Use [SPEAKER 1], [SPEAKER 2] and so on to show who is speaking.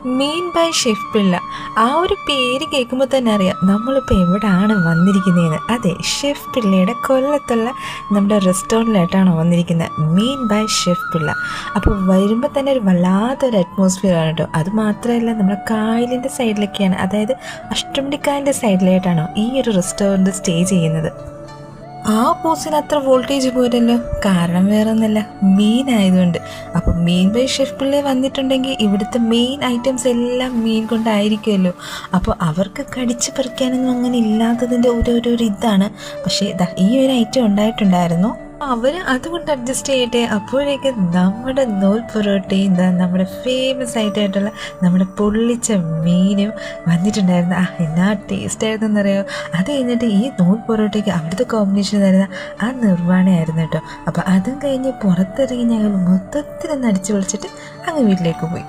[SPEAKER 1] Mean by chef Pillai. ആ ഒരു പേര് കേൾക്കുമ്പോൾ തന്നെ അറിയാം നമ്മളിപ്പോൾ എവിടെയാണ് വന്നിരിക്കുന്നതെന്ന്. അതെ, ഷെഫ് പിള്ളയുടെ കൊല്ലത്തുള്ള നമ്മുടെ റെസ്റ്റോറൻറ്റിലായിട്ടാണ് വന്നിരിക്കുന്നത്, മീൻ ബൈ ഷെഫ് പിള്ള. അപ്പോൾ വരുമ്പോൾ തന്നെ ഒരു വല്ലാത്തൊരു അറ്റ്മോസ്ഫിയർ ആണ് കേട്ടോ. അത് മാത്രമല്ല നമ്മുടെ കായലിൻ്റെ സൈഡിലൊക്കെയാണ്, അതായത് അഷ്ടമുടിക്കായലിൻ്റെ സൈഡിലായിട്ടാണോ ഈ ഒരു റെസ്റ്റോറൻറ്റ് സ്റ്റേ ചെയ്യുന്നത്. ആ പോസിന് അത്ര വോൾട്ടേജ് പോരല്ലോ, കാരണം വേറെ ഒന്നല്ല, മീൻ ആയതുകൊണ്ട്. അപ്പം മീൻ ബൈ ഷെഫ് പിള്ളേ വന്നിട്ടുണ്ടെങ്കിൽ ഇവിടുത്തെ മെയിൻ ഐറ്റംസ് എല്ലാം മീൻ കൊണ്ടായിരിക്കുമല്ലോ. അപ്പോൾ അവർക്ക് കടിച്ച് പറിക്കാനൊന്നും അങ്ങനെ ഇല്ലാത്തതിൻ്റെ ഒരു ഇതാണ്. പക്ഷേ ഈ ഒരു ഐറ്റം ഉണ്ടായിട്ടുണ്ടായിരുന്നു, അവർ അതുകൊണ്ട് അഡ്ജസ്റ്റ് ചെയ്യട്ടെ. അപ്പോഴേക്ക് നമ്മുടെ നൂൽ പൊറോട്ടയും നമ്മുടെ ഫേമസ് ആയിട്ടുള്ള നമ്മുടെ പൊള്ളിച്ച മീനും വന്നിട്ടുണ്ടായിരുന്നു. എന്നാ ടേസ്റ്റ് ആയിരുന്നു എന്നറിയോ. അത് കഴിഞ്ഞിട്ട് ഈ നൂൽ പൊറോട്ടയ്ക്ക് അവിടുത്തെ കോമ്പിനേഷൻ തരുന്ന ആ നിർവ്വാണയായിരുന്നു കേട്ടോ. അപ്പോൾ അതും കഴിഞ്ഞ് പുറത്തിറങ്ങി ഞങ്ങൾ മൊത്തത്തിലൊന്ന് അടിച്ചു പൊളിച്ചിട്ട് അങ്ങ് വീട്ടിലേക്ക് പോയി.